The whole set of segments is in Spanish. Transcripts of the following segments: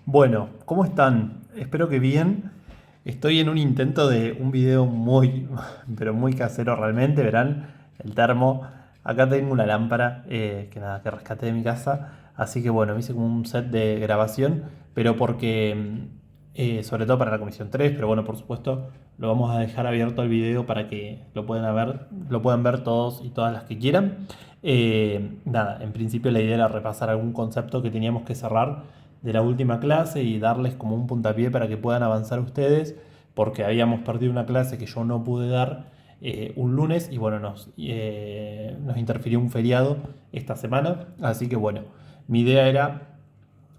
Bueno, ¿cómo están? Espero que bien. Estoy en un intento de un video muy, pero muy casero realmente. Verán el termo. Acá tengo una lámpara que nada, que rescaté de mi casa. Así que bueno, me hice como un set de grabación, pero porque, sobre todo para la comisión 3, pero bueno, por supuesto, lo vamos a dejar abierto el video para que lo puedan ver todos y todas las que quieran. Nada, en principio la idea era repasar algún concepto que teníamos que cerrar de la última clase y darles como un puntapié para que puedan avanzar ustedes, porque habíamos perdido una clase que yo no pude dar un lunes y bueno, nos interfirió un feriado esta semana, así que bueno, mi idea era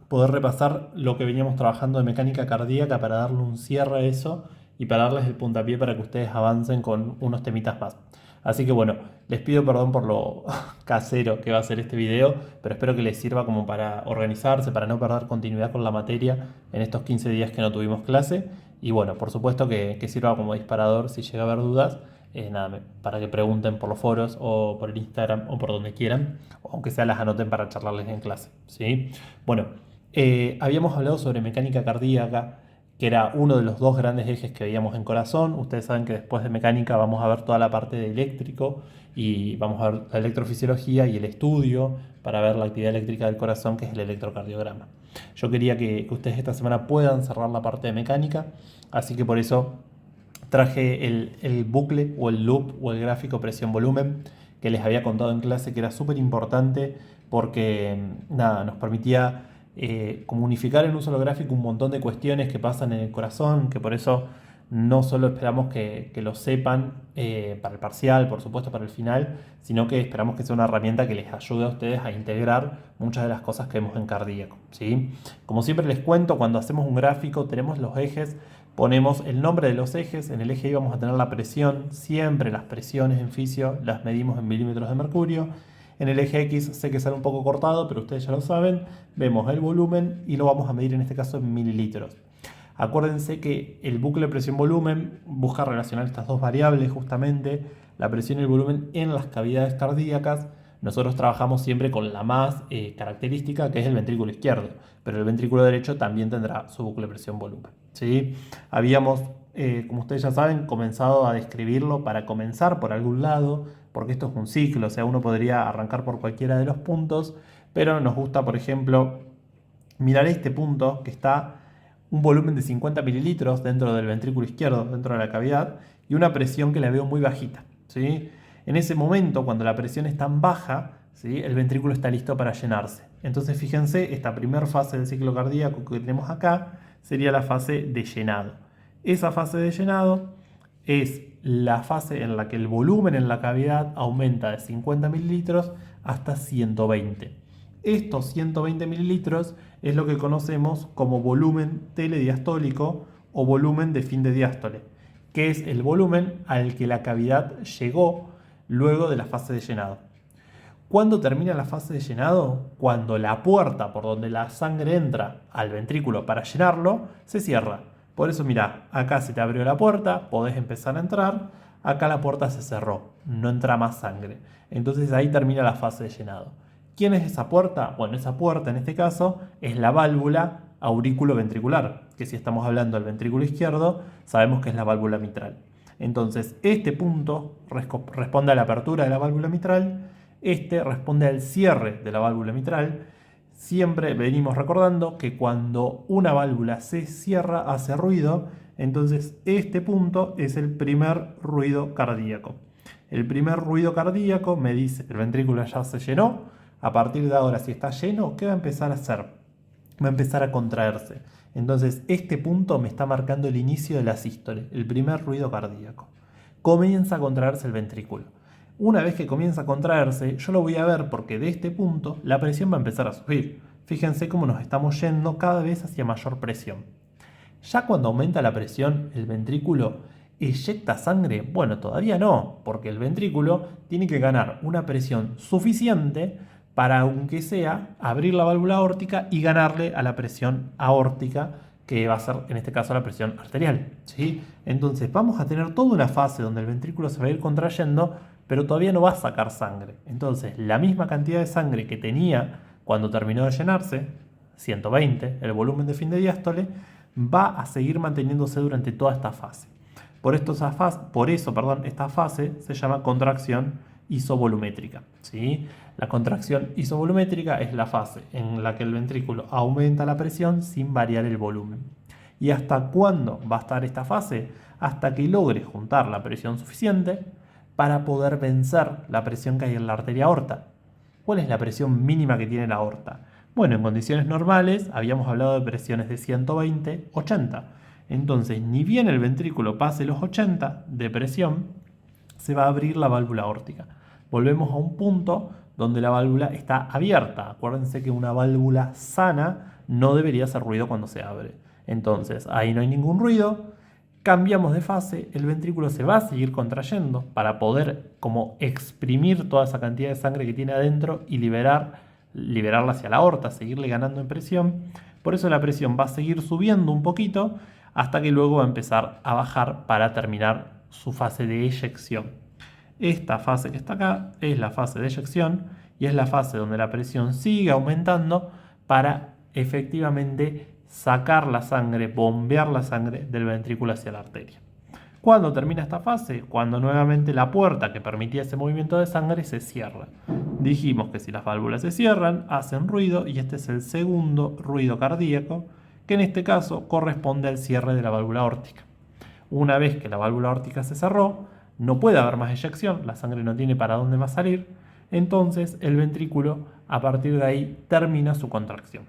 poder repasar lo que veníamos trabajando de mecánica cardíaca para darle un cierre a eso y para darles el puntapié para que ustedes avancen con unos temitas más. Así que bueno, les pido perdón por lo casero que va a ser este video, pero espero que les sirva como para organizarse, para no perder continuidad con la materia en estos 15 días que no tuvimos clase. Y bueno, por supuesto que sirva como disparador si llega a haber dudas, nada, para que pregunten por los foros o por el Instagram o por donde quieran, o aunque sea las anoten para charlarles en clase. ¿Sí? Bueno, habíamos hablado sobre mecánica cardíaca, que era uno de los dos grandes ejes que veíamos en corazón. Ustedes saben que después de mecánica vamos a ver toda la parte de eléctrico y vamos a ver la electrofisiología y el estudio para ver la actividad eléctrica del corazón, que es el electrocardiograma. Yo quería que ustedes esta semana puedan cerrar la parte de mecánica, así que por eso traje el bucle o el loop o el gráfico presión-volumen que les había contado en clase, que era súper importante porque nada, nos permitía como unificar en un solo gráfico un montón de cuestiones que pasan en el corazón, que por eso no solo esperamos que lo sepan para el parcial, por supuesto para el final, sino que esperamos que sea una herramienta que les ayude a ustedes a integrar muchas de las cosas que vemos en cardíaco. ¿Sí? Como siempre les cuento, cuando hacemos un gráfico tenemos los ejes, ponemos el nombre de los ejes, en el eje Y vamos a tener la presión, siempre las presiones en fisio las medimos en milímetros de mercurio. En el eje X sé que sale un poco cortado, pero ustedes ya lo saben, vemos el volumen y lo vamos a medir en este caso en mililitros. Acuérdense que el bucle presión-volumen busca relacionar estas dos variables justamente, la presión y el volumen en las cavidades cardíacas. Nosotros trabajamos siempre con la más característica, que es el ventrículo izquierdo, pero el ventrículo derecho también tendrá su bucle presión-volumen. ¿Sí? Habíamos, como ustedes ya saben, comenzado a describirlo para comenzar por algún lado, porque esto es un ciclo, o sea, uno podría arrancar por cualquiera de los puntos, pero nos gusta, por ejemplo, mirar este punto que está un volumen de 50 mililitros dentro del ventrículo izquierdo, dentro de la cavidad, y una presión que la veo muy bajita. ¿Sí? En ese momento, cuando la presión es tan baja, ¿sí? El ventrículo está listo para llenarse. Entonces, fíjense, esta primera fase del ciclo cardíaco que tenemos acá sería la fase de llenado. Esa fase de llenado es la fase en la que el volumen en la cavidad aumenta de 50 mililitros hasta 120. Estos 120 mililitros es lo que conocemos como volumen telediastólico o volumen de fin de diástole, que es el volumen al que la cavidad llegó luego de la fase de llenado. ¿Cuándo termina la fase de llenado? Cuando la puerta por donde la sangre entra al ventrículo para llenarlo se cierra. Por eso mirá, acá se te abrió la puerta, podés empezar a entrar, acá la puerta se cerró, no entra más sangre. Entonces ahí termina la fase de llenado. ¿Quién es esa puerta? Bueno, esa puerta en este caso es la válvula aurículo-ventricular, que si estamos hablando del ventrículo izquierdo, sabemos que es la válvula mitral. Entonces, este punto responde a la apertura de la válvula mitral, este responde al cierre de la válvula mitral. Siempre venimos recordando que cuando una válvula se cierra hace ruido, entonces este punto es el primer ruido cardíaco. El primer ruido cardíaco me dice el ventrículo ya se llenó. A partir de ahora, si está lleno, ¿qué va a empezar a hacer? Va a empezar a contraerse. Entonces, este punto me está marcando el inicio de la sístole, el primer ruido cardíaco. Comienza a contraerse el ventrículo. Una vez que comienza a contraerse, yo lo voy a ver porque de este punto la presión va a empezar a subir. Fíjense cómo nos estamos yendo cada vez hacia mayor presión. Ya cuando aumenta la presión, el ventrículo eyecta sangre. Bueno, todavía no, porque el ventrículo tiene que ganar una presión suficiente para, aunque sea, abrir la válvula aórtica y ganarle a la presión aórtica, que va a ser en este caso la presión arterial. ¿Sí? Entonces vamos a tener toda una fase donde el ventrículo se va a ir contrayendo, pero todavía no va a sacar sangre. Entonces la misma cantidad de sangre que tenía cuando terminó de llenarse, 120, el volumen de fin de diástole, va a seguir manteniéndose durante toda esta fase. Por eso, esta fase se llama contracción isovolumétrica, ¿sí? La contracción isovolumétrica es la fase en la que el ventrículo aumenta la presión sin variar el volumen. ¿Y hasta cuándo va a estar esta fase? Hasta que logre juntar la presión suficiente para poder vencer la presión que hay en la arteria aorta. ¿Cuál es la presión mínima que tiene la aorta? Bueno, en condiciones normales habíamos hablado de presiones de 120, 80. Entonces, ni bien el ventrículo pase los 80 de presión, se va a abrir la válvula aórtica. Volvemos a un punto donde la válvula está abierta. Acuérdense que una válvula sana no debería hacer ruido cuando se abre. Entonces, ahí no hay ningún ruido. Cambiamos de fase, el ventrículo se va a seguir contrayendo para poder como exprimir toda esa cantidad de sangre que tiene adentro y liberarla hacia la aorta, seguirle ganando en presión. Por eso la presión va a seguir subiendo un poquito hasta que luego va a empezar a bajar para terminar su fase de eyección. Esta fase que está acá es la fase de eyección y es la fase donde la presión sigue aumentando para efectivamente sacar la sangre, bombear la sangre del ventrículo hacia la arteria. ¿Cuándo termina esta fase? Cuando nuevamente la puerta que permitía ese movimiento de sangre se cierra. Dijimos que si las válvulas se cierran, hacen ruido y este es el segundo ruido cardíaco, que en este caso corresponde al cierre de la válvula aórtica. Una vez que la válvula aórtica se cerró, no puede haber más eyección, la sangre no tiene para dónde más salir, entonces el ventrículo a partir de ahí termina su contracción.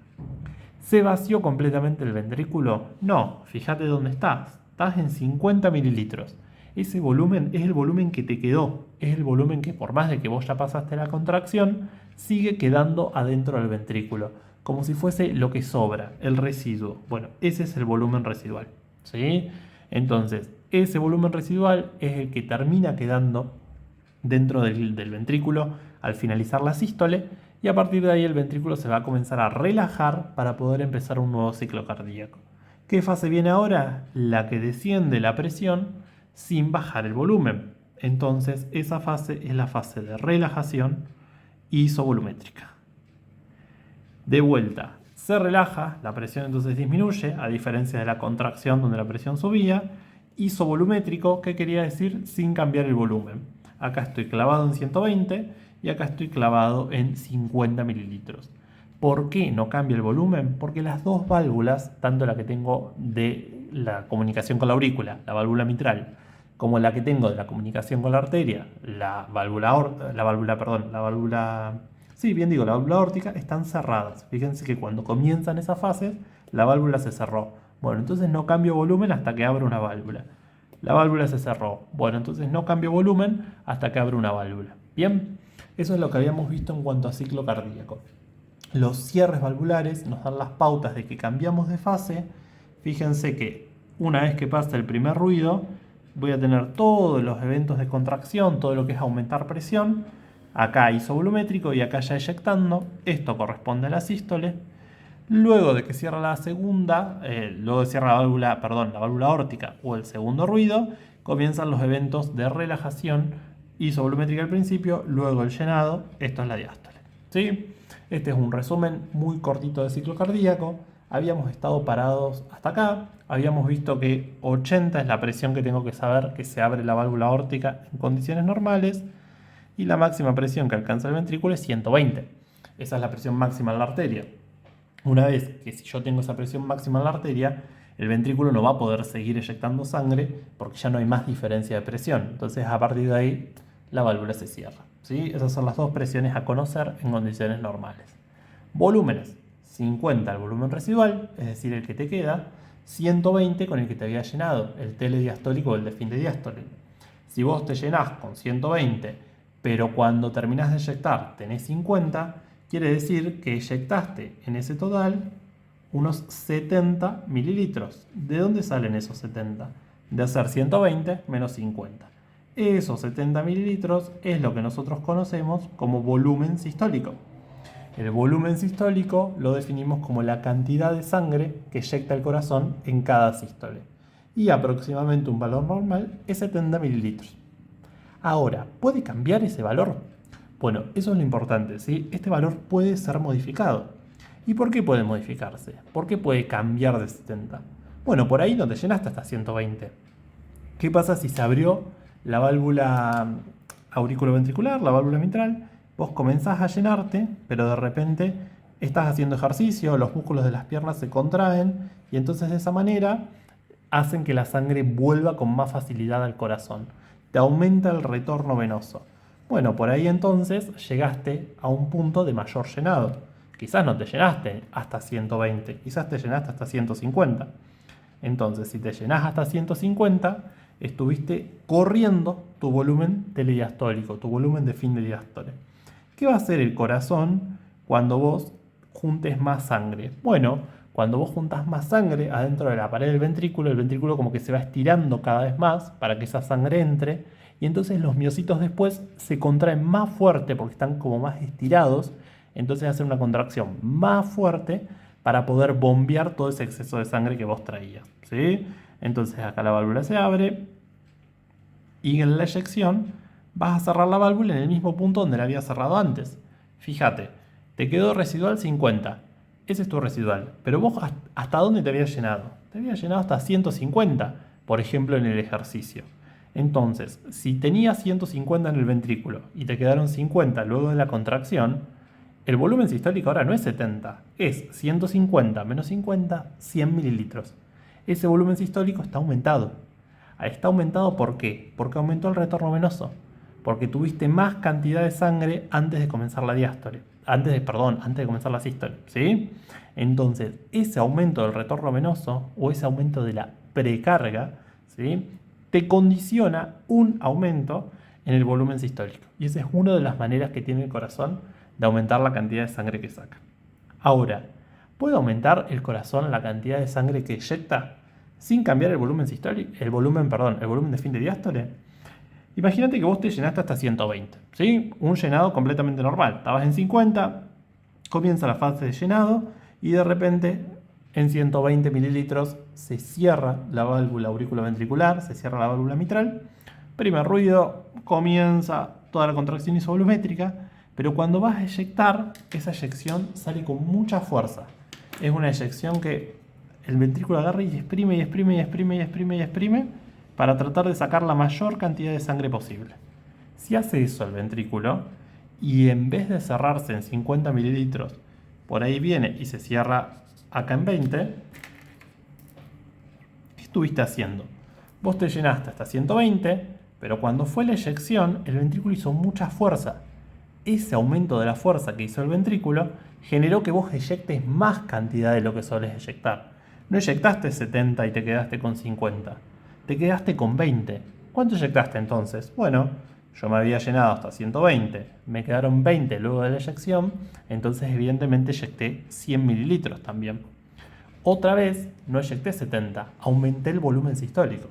¿Se vació completamente el ventrículo? No, fíjate dónde estás. Estás en 50 mililitros. Ese volumen es el volumen que te quedó. Es el volumen que por más de que vos ya pasaste la contracción, sigue quedando adentro del ventrículo. Como si fuese lo que sobra, el residuo. Bueno, ese es el volumen residual, ¿sí? Entonces, ese volumen residual es el que termina quedando dentro del ventrículo al finalizar la sístole. Y a partir de ahí el ventrículo se va a comenzar a relajar para poder empezar un nuevo ciclo cardíaco. ¿Qué fase viene ahora? La que desciende la presión sin bajar el volumen. Entonces esa fase es la fase de relajación isovolumétrica. De vuelta, se relaja, la presión entonces disminuye, a diferencia de la contracción donde la presión subía. Isovolumétrico, ¿qué quería decir? Sin cambiar el volumen. Acá estoy clavado en 120 y acá estoy clavado en 50 mililitros. ¿Por qué no cambia el volumen? Porque las dos válvulas, tanto la que tengo de la comunicación con la aurícula, la válvula mitral, como la que tengo de la comunicación con la arteria, la válvula aórtica, están cerradas. Fíjense que cuando comienzan esas fases, la válvula se cerró. Bueno, entonces no cambio volumen hasta que abra una válvula. La válvula se cerró. Bueno, entonces no cambio volumen hasta que abra una válvula. Bien, eso es lo que habíamos visto en cuanto a ciclo cardíaco. Los cierres valvulares nos dan las pautas de que cambiamos de fase. Fíjense que una vez que pasa el primer ruido, voy a tener todos los eventos de contracción, todo lo que es aumentar presión. Acá isovolumétrico y acá ya eyectando. Esto corresponde a la sístole. Luego de que cierra la válvula aórtica o el segundo ruido, comienzan los eventos de relajación isovolumétrica al principio, luego el llenado. Esto es la diástole, ¿sí? Este es un resumen muy cortito de ciclo cardíaco. Habíamos estado parados hasta acá. Habíamos visto que 80 es la presión que tengo que saber que se abre la válvula aórtica en condiciones normales. Y la máxima presión que alcanza el ventrículo es 120. Esa es la presión máxima en la arteria. Una vez que si yo tengo esa presión máxima en la arteria, el ventrículo no va a poder seguir eyectando sangre porque ya no hay más diferencia de presión. Entonces a partir de ahí la válvula se cierra, ¿sí? Esas son las dos presiones a conocer en condiciones normales. Volúmenes: 50 el volumen residual, es decir, el que te queda, 120 con el que te había llenado, el telediastólico o el de fin de diástole. Si vos te llenás con 120, pero cuando terminás de eyectar tenés 50, quiere decir que eyectaste en ese total unos 70 mililitros. ¿De dónde salen esos 70? De hacer 120 menos 50. Esos 70 mililitros es lo que nosotros conocemos como volumen sistólico. El volumen sistólico lo definimos como la cantidad de sangre que eyecta el corazón en cada sístole. Y aproximadamente un valor normal es 70 mililitros. Ahora, ¿puede cambiar ese valor? Bueno, eso es lo importante, ¿sí? Este valor puede ser modificado. ¿Y por qué puede modificarse? ¿Por qué puede cambiar de 70? Bueno, por ahí no te llenaste hasta 120. ¿Qué pasa si se abrió la válvula auriculoventricular, la válvula mitral? Vos comenzás a llenarte, pero de repente estás haciendo ejercicio, los músculos de las piernas se contraen y entonces de esa manera hacen que la sangre vuelva con más facilidad al corazón. Te aumenta el retorno venoso. Bueno, por ahí entonces llegaste a un punto de mayor llenado. Quizás no te llenaste hasta 120, quizás te llenaste hasta 150. Entonces, si te llenás hasta 150, estuviste corriendo tu volumen telediastólico, tu volumen de fin de diástole. ¿Qué va a hacer el corazón cuando vos juntes más sangre? Bueno, cuando vos juntas más sangre adentro de la pared del ventrículo, el ventrículo como que se va estirando cada vez más para que esa sangre entre, y entonces los miocitos después se contraen más fuerte porque están como más estirados, entonces hacen una contracción más fuerte para poder bombear todo ese exceso de sangre que vos traías, ¿sí? Entonces acá la válvula se abre y en la eyección vas a cerrar la válvula en el mismo punto donde la había cerrado antes. Fíjate, te quedó residual 50. Ese es tu residual. Pero vos, ¿hasta dónde te habías llenado? Te habías llenado hasta 150, por ejemplo, en el ejercicio. Entonces, si tenías 150 en el ventrículo y te quedaron 50 luego de la contracción, el volumen sistólico ahora no es 70, es 150 menos 50, 100 mililitros. Ese volumen sistólico está aumentado. ¿Está aumentado por qué? Porque aumentó el retorno venoso. Porque tuviste más cantidad de sangre antes de comenzar la diástole. Antes de comenzar la sístole, ¿sí? Entonces, ese aumento del retorno venoso o ese aumento de la precarga, ¿sí?, te condiciona un aumento en el volumen sistólico. Y esa es una de las maneras que tiene el corazón de aumentar la cantidad de sangre que saca. Ahora, ¿puede aumentar el corazón la cantidad de sangre que eyecta sin cambiar el volumen sistólico, el volumen de fin de diástole? Imagínate que vos te llenaste hasta 120, ¿sí? Un llenado completamente normal. Estabas en 50, comienza la fase de llenado y de repente en 120 mililitros se cierra la válvula auriculoventricular, se cierra la válvula mitral. Primer ruido, comienza toda la contracción isovolumétrica, pero cuando vas a eyectar, esa eyección sale con mucha fuerza. Es una eyección que el ventrículo agarra y exprime y exprime y exprime y exprime y exprime para tratar de sacar la mayor cantidad de sangre posible. Si hace eso el ventrículo y en vez de cerrarse en 50 mililitros, por ahí viene y se cierra acá en 20, ¿qué estuviste haciendo? Vos te llenaste hasta 120, pero cuando fue la eyección, el ventrículo hizo mucha fuerza. Ese aumento de la fuerza que hizo el ventrículo generó que vos eyectes más cantidad de lo que solés eyectar. No eyectaste 70 y te quedaste con 50. Te quedaste con 20. ¿Cuánto eyectaste entonces? Bueno, yo me había llenado hasta 120. Me quedaron 20 luego de la eyección. Entonces evidentemente eyecté 100 mililitros también. Otra vez no eyecté 70. Aumenté el volumen sistólico.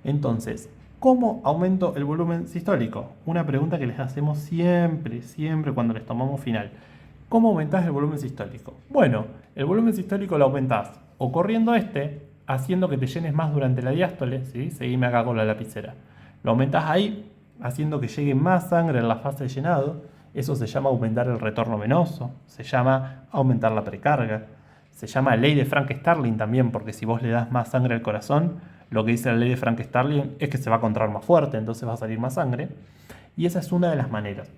Entonces, ¿cómo aumento el volumen sistólico? Una pregunta que les hacemos siempre cuando les tomamos final. ¿Cómo aumentás el volumen sistólico? Bueno, el volumen sistólico lo aumentás o corriendo haciendo que te llenes más durante la diástole, ¿sí? Seguime acá con la lapicera. Lo aumentás ahí, haciendo que llegue más sangre en la fase de llenado. Eso se llama aumentar el retorno venoso, se llama aumentar la precarga, se llama ley de Frank-Starling también, porque si vos le das más sangre al corazón, lo que dice la ley de Frank-Starling es que se va a contraer más fuerte, entonces va a salir más sangre. Y esa es una de las maneras.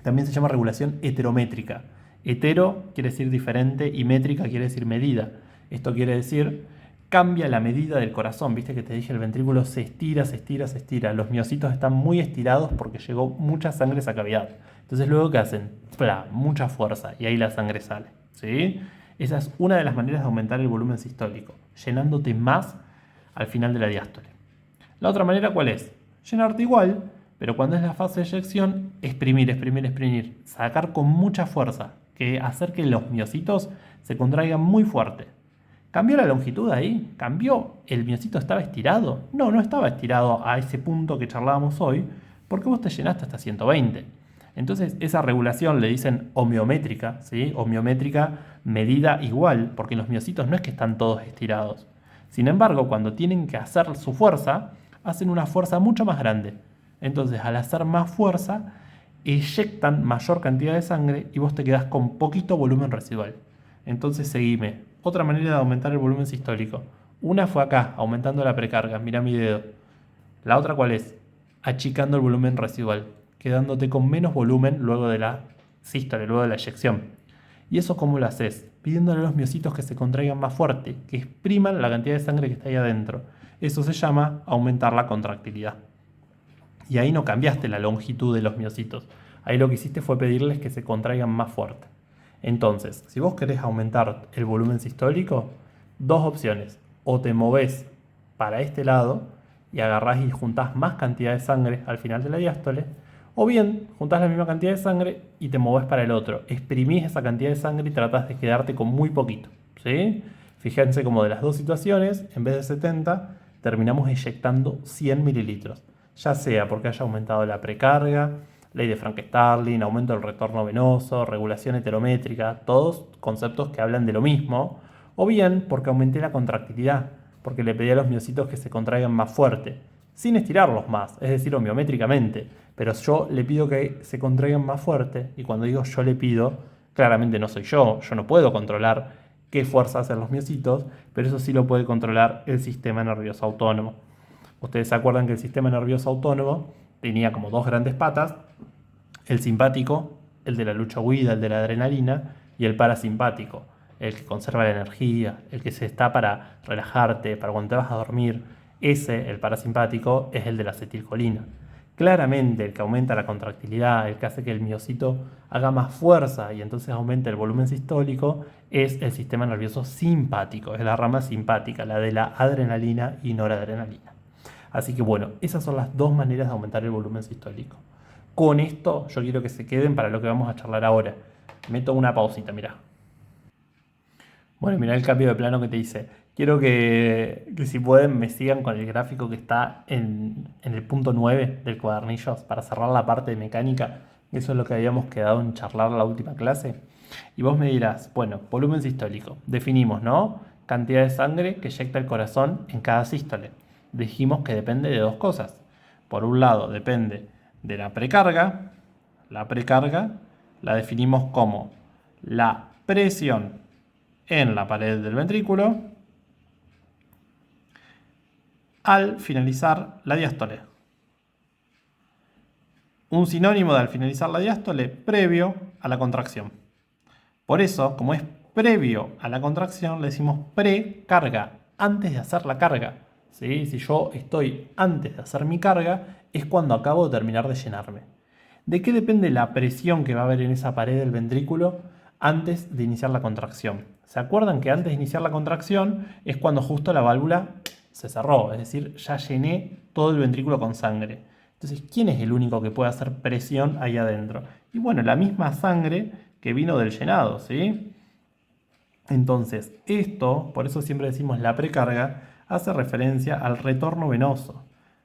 También se llama regulación heterométrica. Hetero quiere decir diferente y métrica quiere decir medida. Esto quiere decir, cambia la medida del corazón. Viste que te dije, el ventrículo se estira, se estira, se estira. Los miocitos están muy estirados porque llegó mucha sangre a esa cavidad. Entonces luego, ¿qué hacen? ¡Pla! Mucha fuerza y ahí la sangre sale, ¿sí? Esa es una de las maneras de aumentar el volumen sistólico, llenándote más al final de la diástole. La otra manera, ¿cuál es? Llenarte igual, pero cuando es la fase de eyección, exprimir, exprimir, exprimir. Sacar con mucha fuerza, que hacer que los miocitos se contraigan muy fuerte. ¿Cambió la longitud ahí? ¿Cambió? ¿El miocito estaba estirado? No, no estaba estirado a ese punto que charlábamos hoy, porque vos te llenaste hasta 120. Entonces, esa regulación le dicen homeométrica, ¿sí? Homeométrica, medida igual, porque los miocitos no es que están todos estirados. Sin embargo, cuando tienen que hacer su fuerza, hacen una fuerza mucho más grande. Entonces, al hacer más fuerza, eyectan mayor cantidad de sangre y vos te quedás con poquito volumen residual. Entonces seguime. Otra manera de aumentar el volumen sistólico. Una fue acá, aumentando la precarga. Mira mi dedo. La otra, ¿cuál es? Achicando el volumen residual, quedándote con menos volumen luego de la sístole, luego de la eyección. ¿Y eso cómo lo haces? Pidiéndole a los miocitos que se contraigan más fuerte, que expriman la cantidad de sangre que está ahí adentro. Eso se llama aumentar la contractilidad. Y ahí no cambiaste la longitud de los miocitos. Ahí lo que hiciste fue pedirles que se contraigan más fuerte. Entonces, si vos querés aumentar el volumen sistólico, dos opciones. O te movés para este lado y agarrás y juntás más cantidad de sangre al final de la diástole, o bien juntás la misma cantidad de sangre y te movés para el otro. Exprimís esa cantidad de sangre y tratás de quedarte con muy poquito. ¿Sí? Fíjense como de las dos situaciones, en vez de 70, terminamos eyectando 100 mililitros. Ya sea porque haya aumentado la precarga, ley de Frank-Starling, aumento del retorno venoso, regulación heterométrica, todos conceptos que hablan de lo mismo, o bien porque aumenté la contractilidad, porque le pedí a los miocitos que se contraigan más fuerte, sin estirarlos más, es decir, homeométricamente, pero yo le pido que se contraigan más fuerte, y cuando digo yo le pido, claramente no soy yo no puedo controlar qué fuerza hacen los miocitos, pero eso sí lo puede controlar el sistema nervioso autónomo. Ustedes se acuerdan que el sistema nervioso autónomo tenía como dos grandes patas, el simpático, el de la lucha-huida, el de la adrenalina, y el parasimpático, el que conserva la energía, el que se está para relajarte, para cuando te vas a dormir. Ese, el parasimpático, es el de la acetilcolina. Claramente el que aumenta la contractilidad, el que hace que el miocito haga más fuerza y entonces aumente el volumen sistólico, es el sistema nervioso simpático, es la rama simpática, la de la adrenalina y noradrenalina. Así que bueno, esas son las dos maneras de aumentar el volumen sistólico. Con esto yo quiero que se queden para lo que vamos a charlar ahora. Meto una pausita, mirá. Bueno, mirá el cambio de plano que te hice. Quiero que si pueden me sigan con el gráfico que está en el punto 9 del cuadernillo para cerrar la parte de mecánica. Eso es lo que habíamos quedado en charlar la última clase. Y vos me dirás, bueno, volumen sistólico. Definimos, ¿no? Cantidad de sangre que eyecta el corazón en cada sístole. Dijimos que depende de dos cosas. Por un lado, depende de la precarga. La precarga la definimos como la presión en la pared del ventrículo al finalizar la diástole. Un sinónimo de al finalizar la diástole, previo a la contracción. Por eso, como es previo a la contracción, le decimos precarga, antes de hacer la carga. ¿Sí? Si yo estoy antes de hacer mi carga, es cuando acabo de terminar de llenarme. ¿De qué depende la presión que va a haber en esa pared del ventrículo antes de iniciar la contracción? ¿Se acuerdan que antes de iniciar la contracción es cuando justo la válvula se cerró? Es decir, ya llené todo el ventrículo con sangre. Entonces, ¿quién es el único que puede hacer presión ahí adentro? Y bueno, la misma sangre que vino del llenado, ¿sí? Entonces, esto, por eso siempre decimos la precarga, hace referencia al retorno venoso.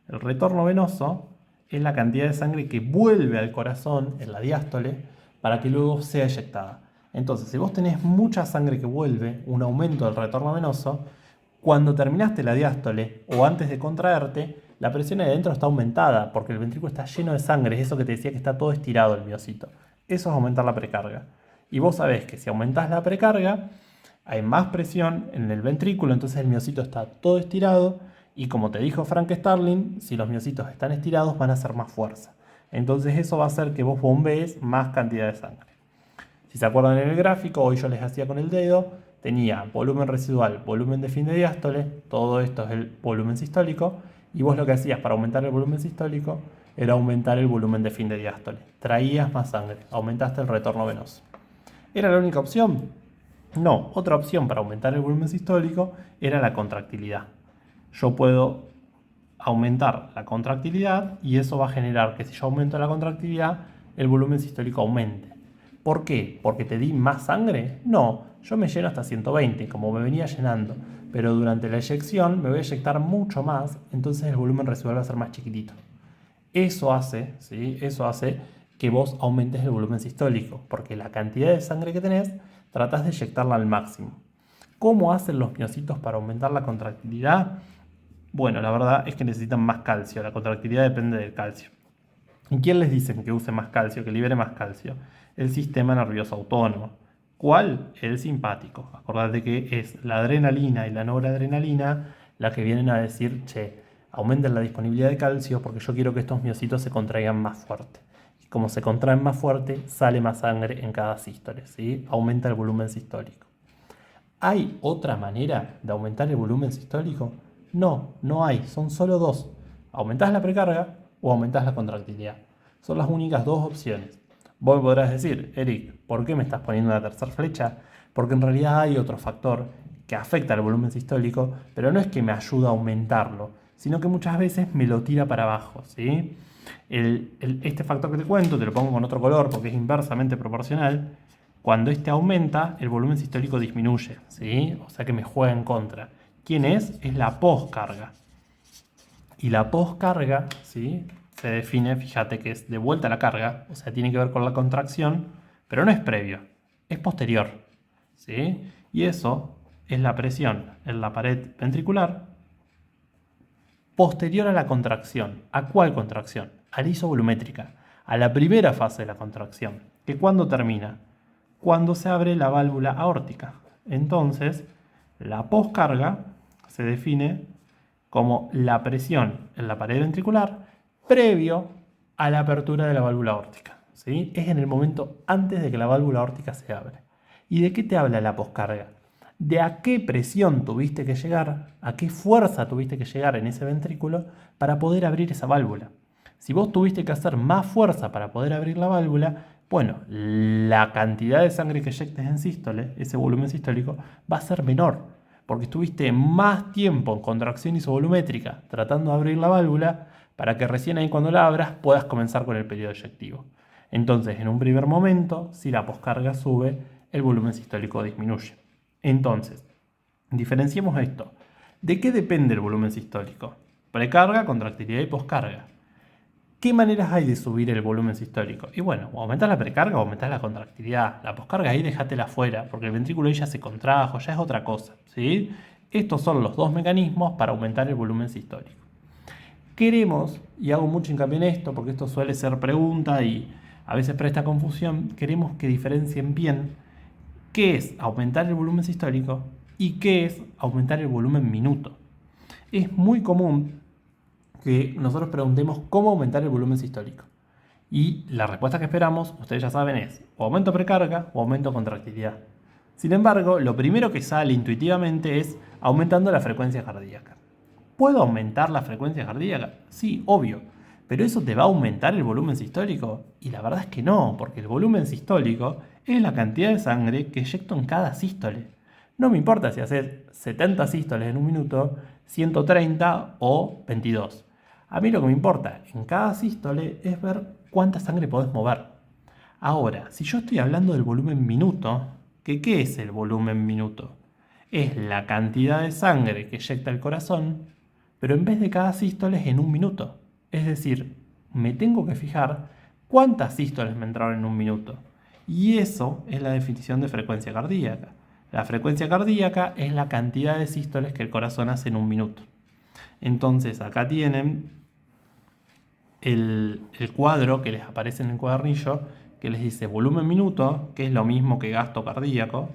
El retorno venoso es la cantidad de sangre que vuelve al corazón en la diástole para que luego sea eyectada. Entonces, si vos tenés mucha sangre que vuelve, un aumento del retorno venoso, cuando terminaste la diástole o antes de contraerte, la presión ahí adentro está aumentada porque el ventrículo está lleno de sangre, es eso que te decía que está todo estirado el miocito. Eso es aumentar la precarga. Y vos sabés que si aumentás la precarga, hay más presión en el ventrículo, entonces el miocito está todo estirado y como te dijo Frank Starling, si los miocitos están estirados van a hacer más fuerza. Entonces eso va a hacer que vos bombees más cantidad de sangre. Si se acuerdan en el gráfico, hoy yo les hacía con el dedo, tenía volumen residual, volumen de fin de diástole, todo esto es el volumen sistólico, y vos lo que hacías para aumentar el volumen sistólico era aumentar el volumen de fin de diástole. Traías más sangre, aumentaste el retorno venoso. ¿Era la única opción? No, otra opción para aumentar el volumen sistólico era la contractilidad. Yo puedo aumentar la contractilidad y eso va a generar que si yo aumento la contractilidad, el volumen sistólico aumente. ¿Por qué? ¿Porque te di más sangre? No, yo me lleno hasta 120, como me venía llenando, pero durante la eyección me voy a eyectar mucho más, entonces el volumen residual va a ser más chiquitito. Eso hace, ¿sí? Eso hace que vos aumentes el volumen sistólico, porque la cantidad de sangre que tenés, tratás de eyectarla al máximo. ¿Cómo hacen los miocitos para aumentar la contractilidad? Bueno, la verdad es que necesitan más calcio, la contractilidad depende del calcio. ¿Y quién les dicen que use más calcio, que libere más calcio? El sistema nervioso autónomo. ¿Cuál? El simpático. Acordate que es la adrenalina y la noradrenalina las que vienen a decir, che, aumenten la disponibilidad de calcio porque yo quiero que estos miocitos se contraigan más fuerte. Y como se contraen más fuerte, sale más sangre en cada sístole, ¿sí? Aumenta el volumen sistólico. ¿Hay otra manera de aumentar el volumen sistólico? No, no hay, son solo dos. ¿Aumentás la precarga o aumentás la contractilidad? Son las únicas dos opciones. Vos podrás decir, Eric, ¿por qué me estás poniendo la tercera flecha? Porque en realidad hay otro factor que afecta el volumen sistólico, pero no es que me ayuda a aumentarlo, sino que muchas veces me lo tira para abajo, ¿sí? Este factor que te cuento, te lo pongo con otro color porque es inversamente proporcional. Cuando este aumenta, el volumen sistólico disminuye, ¿sí? O sea que me juega en contra. ¿Quién es? Es la poscarga. Y la poscarga, ¿sí? Se define, fíjate que es de vuelta a la carga, o sea, tiene que ver con la contracción, pero no es previo, es posterior, ¿sí? Y eso es la presión en la pared ventricular posterior a la contracción. ¿A cuál contracción? A la isovolumétrica, a la primera fase de la contracción. ¿Que cuándo termina? Cuando se abre la válvula aórtica. Entonces, la poscarga se define como la presión en la pared ventricular previo a la apertura de la válvula aórtica, ¿sí? Es en el momento antes de que la válvula aórtica se abre. ¿Y de qué te habla la poscarga? De a qué presión tuviste que llegar, a qué fuerza tuviste que llegar en ese ventrículo para poder abrir esa válvula. Si vos tuviste que hacer más fuerza para poder abrir la válvula, bueno, la cantidad de sangre que eyectes en sístole, ese volumen sistólico, va a ser menor, porque estuviste más tiempo en contracción isovolumétrica tratando de abrir la válvula para que recién ahí cuando la abras puedas comenzar con el periodo eyectivo. Entonces, en un primer momento, si la poscarga sube, el volumen sistólico disminuye. Entonces, diferenciemos esto. ¿De qué depende el volumen sistólico? Precarga, contractilidad y poscarga. ¿Qué maneras hay de subir el volumen sistólico? Y bueno, o aumentás la precarga o aumentás la contractilidad. La poscarga ahí déjatela fuera, porque el ventrículo ahí ya se contrajo, ya es otra cosa, ¿sí? Estos son los dos mecanismos para aumentar el volumen sistólico. Queremos, y hago mucho hincapié en esto, porque esto suele ser pregunta y a veces presta confusión, queremos que diferencien bien qué es aumentar el volumen sistólico y qué es aumentar el volumen minuto. Es muy común que nosotros preguntemos cómo aumentar el volumen sistólico. Y la respuesta que esperamos, ustedes ya saben, es o aumento precarga o aumento contractilidad. Sin embargo, lo primero que sale intuitivamente es aumentando la frecuencia cardíaca. ¿Puedo aumentar la frecuencia cardíaca? Sí, obvio. ¿Pero eso te va a aumentar el volumen sistólico? Y la verdad es que no, porque el volumen sistólico es la cantidad de sangre que eyecto en cada sístole. No me importa si haces 70 sístoles en un minuto, 130 o 22. A mí lo que me importa en cada sístole es ver cuánta sangre podés mover. Ahora, si yo estoy hablando del volumen minuto, ¿qué es el volumen minuto? Es la cantidad de sangre que eyecta el corazón, pero en vez de cada sístole es en un minuto. Es decir, me tengo que fijar cuántas sístoles me entraron en un minuto. Y eso es la definición de frecuencia cardíaca. La frecuencia cardíaca es la cantidad de sístoles que el corazón hace en un minuto. Entonces acá tienen el cuadro que les aparece en el cuadernillo que les dice volumen minuto, que es lo mismo que gasto cardíaco,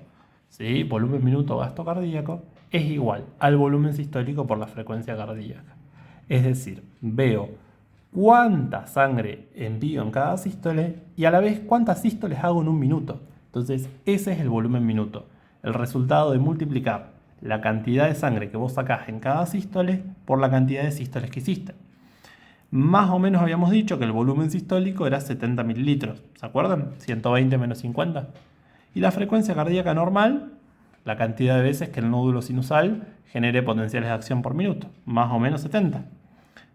¿sí? Volumen minuto gasto cardíaco es igual al volumen sistólico por la frecuencia cardíaca. Es decir, veo cuánta sangre envío en cada sístole y a la vez cuántas sístoles hago en un minuto. Entonces ese es el volumen minuto, el resultado de multiplicar la cantidad de sangre que vos sacás en cada sístole por la cantidad de sístoles que hiciste. Más o menos habíamos dicho que el volumen sistólico era 70 mililitros, ¿se acuerdan? 120 menos 50. Y la frecuencia cardíaca normal, la cantidad de veces que el nódulo sinusal genere potenciales de acción por minuto, más o menos 70.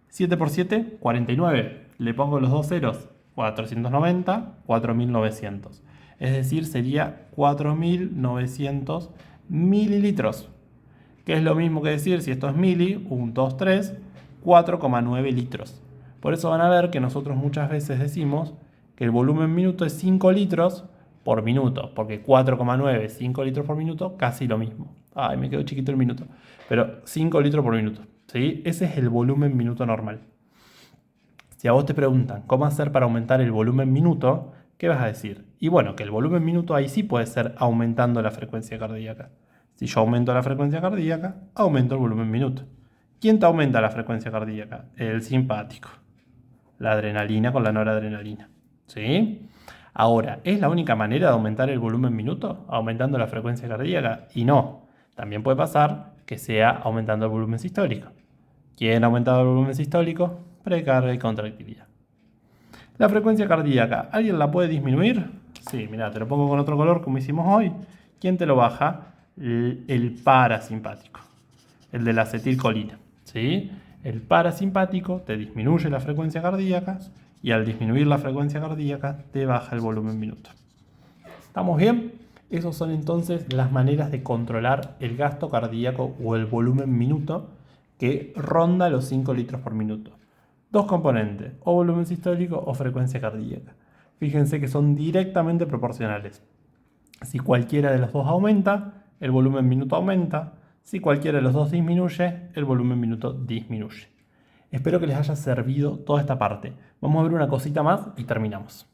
7 por 7, 49. Le pongo los dos ceros, 490, 4900. Es decir, sería 4900 mililitros. Que es lo mismo que decir, si esto es mili, 1, 2, 3, 4,9 litros. Por eso van a ver que nosotros muchas veces decimos que el volumen minuto es 5 litros por minuto, porque 4,9, 5 litros por minuto, casi lo mismo. Ay, me quedó chiquito el minuto. Pero 5 litros por minuto, ¿sí? Ese es el volumen minuto normal. Si a vos te preguntan cómo hacer para aumentar el volumen minuto, ¿qué vas a decir? Y bueno, que el volumen minuto ahí sí puede ser aumentando la frecuencia cardíaca. Si yo aumento la frecuencia cardíaca, aumento el volumen minuto. ¿Quién te aumenta la frecuencia cardíaca? El simpático. La adrenalina con la noradrenalina. ¿Sí? Ahora, ¿es la única manera de aumentar el volumen minuto? Aumentando la frecuencia cardíaca. Y no. También puede pasar que sea aumentando el volumen sistólico. ¿Quién ha aumentado el volumen sistólico? Precarga y contractilidad. La frecuencia cardíaca, ¿alguien la puede disminuir? Sí, mira, te lo pongo con otro color como hicimos hoy. ¿Quién te lo baja? El parasimpático, el de la acetilcolina. ¿Sí? El parasimpático te disminuye la frecuencia cardíaca y al disminuir la frecuencia cardíaca te baja el volumen minuto. ¿Estamos bien? Esas son entonces las maneras de controlar el gasto cardíaco o el volumen minuto que ronda los 5 litros por minuto. Dos componentes, o volumen sistólico o frecuencia cardíaca. Fíjense que son directamente proporcionales. Si cualquiera de los dos aumenta, el volumen minuto aumenta. Si cualquiera de los dos disminuye, el volumen minuto disminuye. Espero que les haya servido toda esta parte. Vamos a ver una cosita más y terminamos.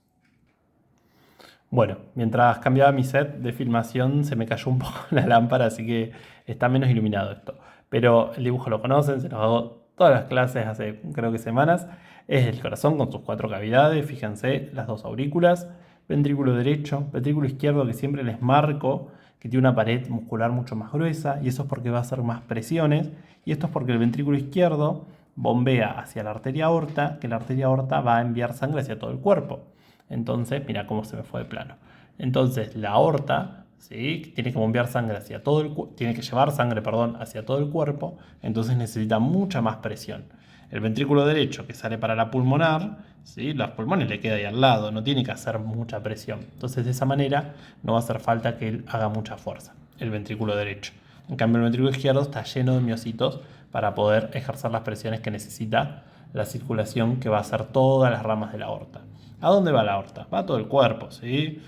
Bueno, mientras cambiaba mi set de filmación se me cayó un poco la lámpara, así que está menos iluminado esto. Pero el dibujo lo conocen, se los hago todas las clases hace creo que semanas. Es el corazón con sus 4 cavidades, fíjense, las 2 aurículas, ventrículo derecho, ventrículo izquierdo que siempre les marco, que tiene una pared muscular mucho más gruesa, y eso es porque va a hacer más presiones, y esto es porque el ventrículo izquierdo bombea hacia la arteria aorta, que la arteria aorta va a enviar sangre hacia todo el cuerpo. Entonces, mira cómo se me fue de plano. Entonces, la aorta, ¿sí?, tiene que bombear sangre hacia todo el tiene que llevar sangre, perdón, hacia todo el cuerpo, entonces necesita mucha más presión. El ventrículo derecho que sale para la pulmonar, ¿sí?, los pulmones le queda ahí al lado, no tiene que hacer mucha presión. Entonces, de esa manera no va a hacer falta que él haga mucha fuerza, el ventrículo derecho. En cambio, el ventrículo izquierdo está lleno de miocitos para poder ejercer las presiones que necesita la circulación que va a hacer todas las ramas de la aorta. ¿A dónde va la aorta? Va a todo el cuerpo, ¿sí?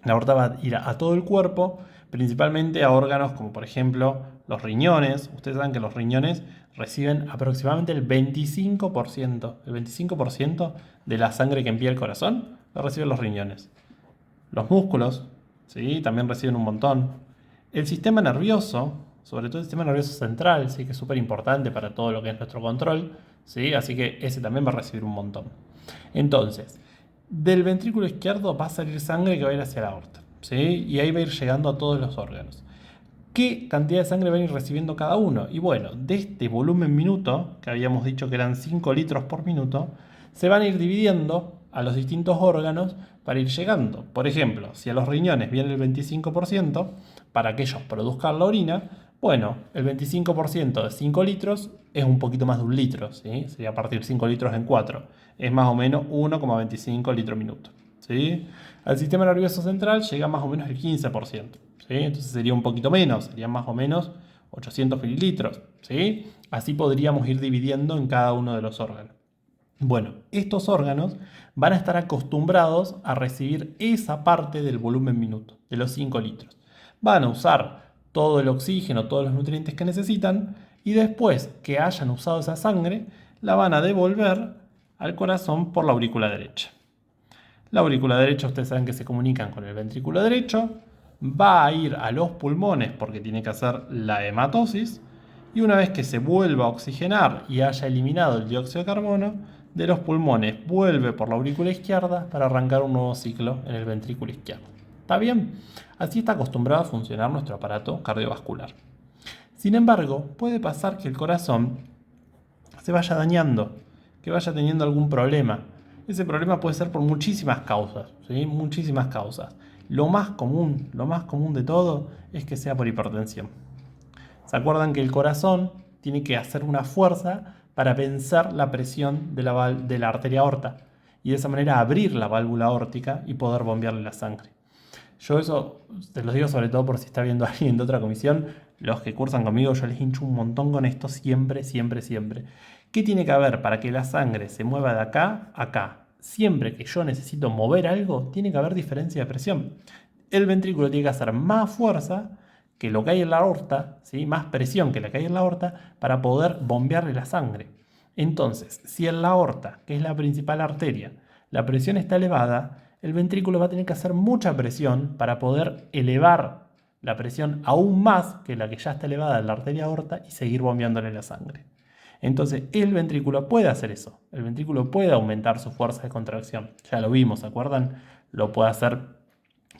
La aorta va a ir a todo el cuerpo, principalmente a órganos como por ejemplo los riñones. Ustedes saben que los riñones reciben aproximadamente el 25% de la sangre que envía el corazón, lo reciben los riñones. Los músculos, ¿sí?, también reciben un montón. El sistema nervioso, sobre todo el sistema nervioso central, ¿sí?, que es súper importante para todo lo que es nuestro control, ¿sí?, así que ese también va a recibir un montón. Entonces, del ventrículo izquierdo va a salir sangre que va a ir hacia la aorta, ¿sí?, y ahí va a ir llegando a todos los órganos. ¿Qué cantidad de sangre van a ir recibiendo cada uno? Y bueno, de este volumen minuto, que habíamos dicho que eran 5 litros por minuto, se van a ir dividiendo a los distintos órganos para ir llegando. Por ejemplo, si a los riñones viene el 25%, para que ellos produzcan la orina, bueno, el 25% de 5 litros es un poquito más de 1 litro, ¿sí? Sería partir 5 litros en 4. Es más o menos 1,25 litros minuto, ¿sí? Al sistema nervioso central llega más o menos el 15%, ¿sí? Entonces sería un poquito menos, serían más o menos 800 mililitros, ¿sí? Así podríamos ir dividiendo en cada uno de los órganos. Bueno, estos órganos van a estar acostumbrados a recibir esa parte del volumen minuto, de los 5 litros. Van a usar todo el oxígeno, todos los nutrientes que necesitan, y después que hayan usado esa sangre, la van a devolver al corazón por la aurícula derecha. La aurícula derecha, ustedes saben que se comunican con el ventrículo derecho, va a ir a los pulmones porque tiene que hacer la hematosis, y una vez que se vuelva a oxigenar y haya eliminado el dióxido de carbono, de los pulmones vuelve por la aurícula izquierda para arrancar un nuevo ciclo en el ventrículo izquierdo. ¿Está bien? Así está acostumbrado a funcionar nuestro aparato cardiovascular. Sin embargo, puede pasar que el corazón se vaya dañando, que vaya teniendo algún problema. Ese problema puede ser por muchísimas causas, ¿sí? Muchísimas causas. Lo más común de todo es que sea por hipertensión. ¿Se acuerdan que el corazón tiene que hacer una fuerza para vencer la presión de la arteria aorta y de esa manera abrir la válvula aórtica y poder bombearle la sangre? Yo eso te lo digo sobre todo por si está viendo alguien de otra comisión. Los que cursan conmigo, yo les hincho un montón con esto siempre. ¿Qué tiene que haber para que la sangre se mueva de acá a acá? Siempre que yo necesito mover algo, tiene que haber diferencia de presión. El ventrículo tiene que hacer más fuerza que lo que hay en la aorta, ¿sí?, más presión que la que hay en la aorta para poder bombearle la sangre. Entonces, si en la aorta, que es la principal arteria, la presión está elevada, el ventrículo va a tener que hacer mucha presión para poder elevar la presión aún más que la que ya está elevada en la arteria aorta y seguir bombeándole la sangre. Entonces el ventrículo puede hacer eso. El ventrículo puede aumentar su fuerza de contracción. Ya lo vimos, ¿se acuerdan? Lo puede hacer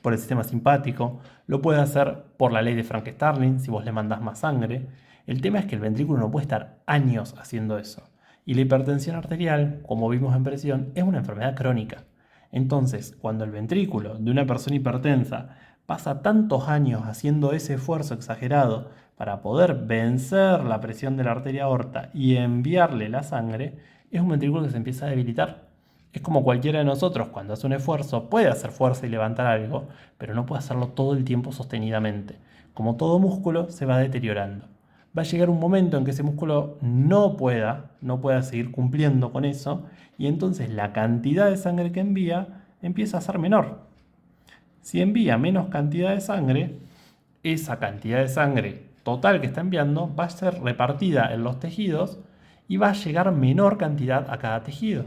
por el sistema simpático, lo puede hacer por la ley de Frank-Starling, si vos le mandás más sangre. El tema es que el ventrículo no puede estar años haciendo eso. Y la hipertensión arterial, como vimos en presión, es una enfermedad crónica. Entonces, cuando el ventrículo de una persona hipertensa pasa tantos años haciendo ese esfuerzo exagerado para poder vencer la presión de la arteria aorta y enviarle la sangre, es un ventrículo que se empieza a debilitar. Es como cualquiera de nosotros cuando hace un esfuerzo, puede hacer fuerza y levantar algo, pero no puede hacerlo todo el tiempo sostenidamente. Como todo músculo, se va deteriorando. Va a llegar un momento en que ese músculo no pueda seguir cumpliendo con eso, y entonces la cantidad de sangre que envía empieza a ser menor. Si envía menos cantidad de sangre, esa cantidad de sangre total que está enviando va a ser repartida en los tejidos y va a llegar menor cantidad a cada tejido.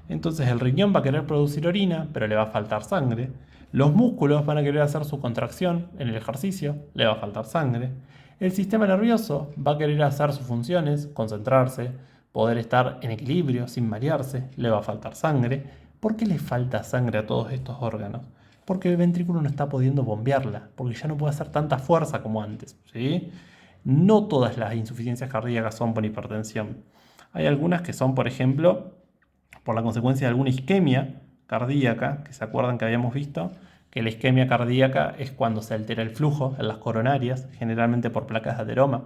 Entonces el riñón va a querer producir orina, pero le va a faltar sangre. Los músculos van a querer hacer su contracción en el ejercicio, le va a faltar sangre. El sistema nervioso va a querer hacer sus funciones, concentrarse, poder estar en equilibrio sin marearse, le va a faltar sangre. ¿Por qué le falta sangre a todos estos órganos? Porque el ventrículo no está pudiendo bombearla, porque ya no puede hacer tanta fuerza como antes, ¿sí? No todas las insuficiencias cardíacas son por hipertensión. Hay algunas que son, por ejemplo, por la consecuencia de alguna isquemia cardíaca, que se acuerdan que habíamos visto, que la isquemia cardíaca es cuando se altera el flujo en las coronarias, generalmente por placas de ateroma.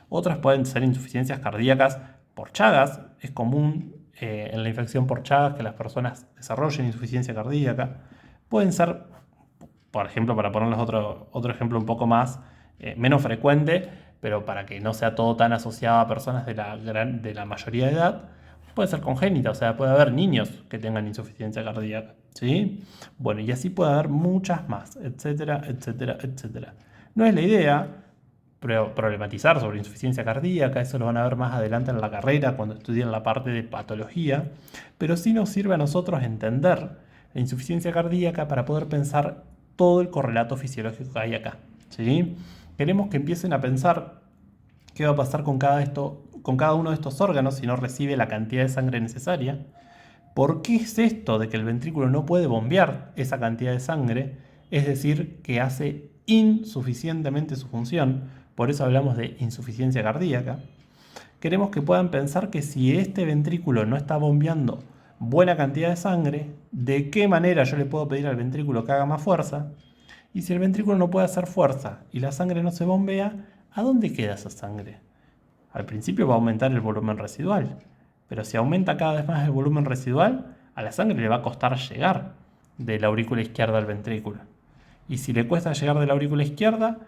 Otras pueden ser insuficiencias cardíacas por Chagas. Es común en la infección por Chagas que las personas desarrollen insuficiencia cardíaca. Pueden ser, por ejemplo, para ponerles otro ejemplo un poco más, menos frecuente, pero para que no sea todo tan asociado a personas de la mayoría de edad, puede ser congénita, o sea, puede haber niños que tengan insuficiencia cardíaca, ¿sí? Bueno, y así puede haber muchas más, etcétera, etcétera, etcétera. No es la idea problematizar sobre insuficiencia cardíaca, eso lo van a ver más adelante en la carrera cuando estudien la parte de patología, pero sí nos sirve a nosotros entender la insuficiencia cardíaca para poder pensar todo el correlato fisiológico que hay acá, ¿sí? Queremos que empiecen a pensar qué va a pasar con cada uno de estos órganos si no recibe la cantidad de sangre necesaria. ¿Por qué es esto de que el ventrículo no puede bombear esa cantidad de sangre? Es decir, que hace insuficientemente su función, por eso hablamos de insuficiencia cardíaca. Queremos que puedan pensar que si este ventrículo no está bombeando buena cantidad de sangre, ¿de qué manera yo le puedo pedir al ventrículo que haga más fuerza? Y si el ventrículo no puede hacer fuerza y la sangre no se bombea, ¿a dónde queda esa sangre? Al principio va a aumentar el volumen residual, pero si aumenta cada vez más el volumen residual, a la sangre le va a costar llegar de la aurícula izquierda al ventrículo. Y si le cuesta llegar de la aurícula izquierda,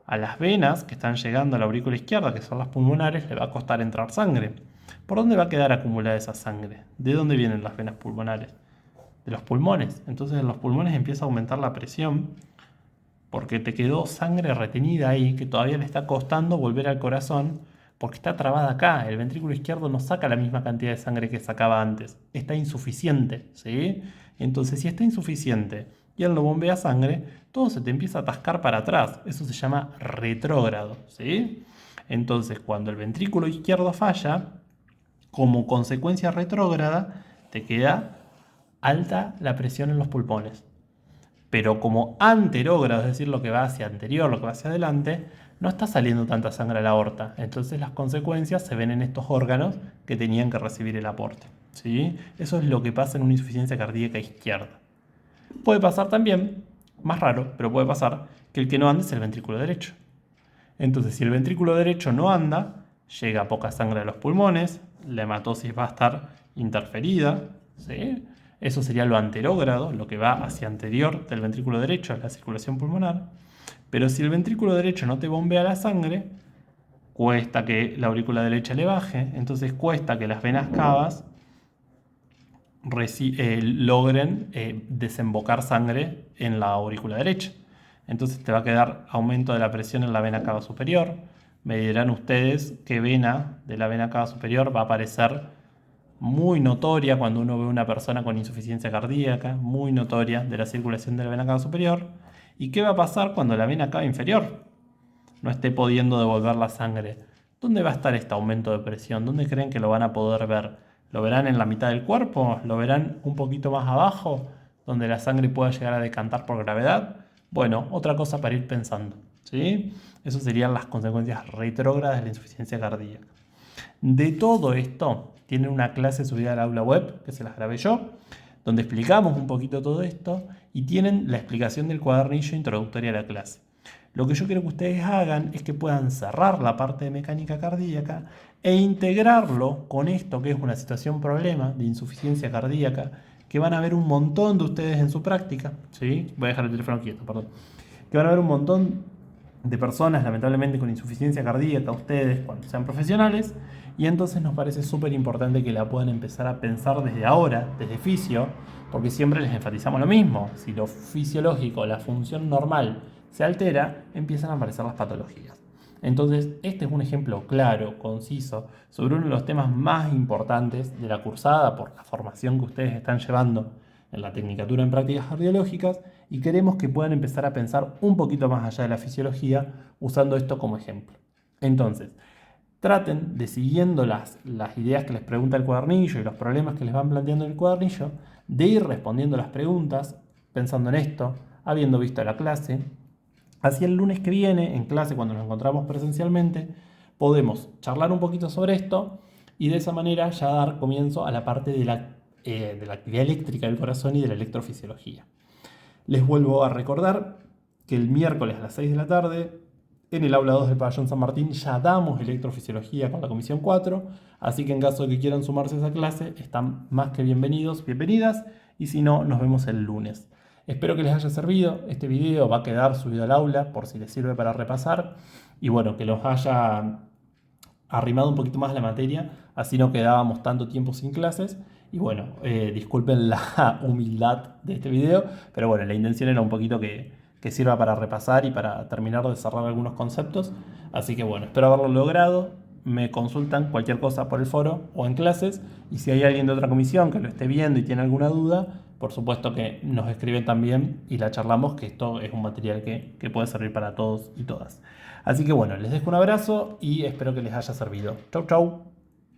a las venas que están llegando a la aurícula izquierda, que son las pulmonares, le va a costar entrar sangre. ¿Por dónde va a quedar acumulada esa sangre? ¿De dónde vienen las venas pulmonares? De los pulmones. Entonces en los pulmones empieza a aumentar la presión porque te quedó sangre retenida ahí que todavía le está costando volver al corazón porque está trabada acá. El ventrículo izquierdo no saca la misma cantidad de sangre que sacaba antes. Está insuficiente, ¿sí? Entonces si está insuficiente y él no bombea sangre, todo se te empieza a atascar para atrás. Eso se llama retrógrado, ¿sí? Entonces cuando el ventrículo izquierdo falla, como consecuencia retrógrada, te queda alta la presión en los pulmones. Pero como anterógrado, es decir, lo que va hacia anterior, lo que va hacia adelante, no está saliendo tanta sangre a la aorta. Entonces las consecuencias se ven en estos órganos que tenían que recibir el aporte, ¿sí? Eso es lo que pasa en una insuficiencia cardíaca izquierda. Puede pasar también, más raro, pero puede pasar, que el que no ande es el ventrículo derecho. Entonces, si el ventrículo derecho no anda, llega poca sangre a los pulmones, la hematosis va a estar interferida, ¿sí? Eso sería lo anterógrado, lo que va hacia anterior del ventrículo derecho, la circulación pulmonar. Pero si el ventrículo derecho no te bombea la sangre, cuesta que la aurícula derecha le baje, entonces cuesta que las venas cavas logren desembocar sangre en la aurícula derecha. Entonces te va a quedar aumento de la presión en la vena cava superior. Me dirán ustedes qué vena de la vena cava superior va a aparecer muy notoria cuando uno ve a una persona con insuficiencia cardíaca, muy notoria de la circulación de la vena cava superior. ¿Y qué va a pasar cuando la vena cava inferior no esté pudiendo devolver la sangre? ¿Dónde va a estar este aumento de presión? ¿Dónde creen que lo van a poder ver? ¿Lo verán en la mitad del cuerpo? ¿Lo verán un poquito más abajo, donde la sangre pueda llegar a decantar por gravedad? Bueno, otra cosa para ir pensando, ¿sí? Eso serían las consecuencias retrógradas de la insuficiencia cardíaca. De todo esto, tienen una clase subida al aula web, que se las grabé yo, donde explicamos un poquito todo esto y tienen la explicación del cuadernillo introductorio a la clase. Lo que yo quiero que ustedes hagan es que puedan cerrar la parte de mecánica cardíaca e integrarlo con esto que es una situación problema de insuficiencia cardíaca, que van a ver un montón de ustedes en su práctica, ¿sí? Voy a dejar el teléfono quieto, perdón. Que van a ver un montón de personas, lamentablemente, con insuficiencia cardíaca, ustedes, cuando sean profesionales, y entonces nos parece súper importante que la puedan empezar a pensar desde ahora, desde fisio, porque siempre les enfatizamos lo mismo. Si lo fisiológico, la función normal, se altera, empiezan a aparecer las patologías. Entonces, este es un ejemplo claro, conciso, sobre uno de los temas más importantes de la cursada por la formación que ustedes están llevando en la Tecnicatura en Prácticas Cardiológicas, y queremos que puedan empezar a pensar un poquito más allá de la fisiología usando esto como ejemplo. Entonces, traten de, siguiendo las ideas que les pregunta el cuadernillo y los problemas que les van planteando en el cuadernillo, de ir respondiendo las preguntas, pensando en esto, habiendo visto la clase. Así el lunes que viene, en clase, cuando nos encontramos presencialmente, podemos charlar un poquito sobre esto y de esa manera ya dar comienzo a la parte de la actividad eléctrica del corazón y de la electrofisiología. Les vuelvo a recordar que el miércoles a las 6 de la tarde, en el aula 2 del pabellón San Martín, ya damos electrofisiología con la comisión 4, así que en caso de que quieran sumarse a esa clase, están más que bienvenidos, bienvenidas, y si no, nos vemos el lunes. Espero que les haya servido. Este video va a quedar subido al aula por si les sirve para repasar, y bueno, que los haya arrimado un poquito más la materia, así no quedábamos tanto tiempo sin clases. Y bueno, disculpen la humildad de este video, pero bueno, la intención era un poquito que sirva para repasar y para terminar de cerrar algunos conceptos. Así que bueno, espero haberlo logrado. Me consultan cualquier cosa por el foro o en clases, y si hay alguien de otra comisión que lo esté viendo y tiene alguna duda, por supuesto que nos escriben también y la charlamos, que esto es un material que puede servir para todos y todas. Así que bueno, les dejo un abrazo y espero que les haya servido. Chau, chau.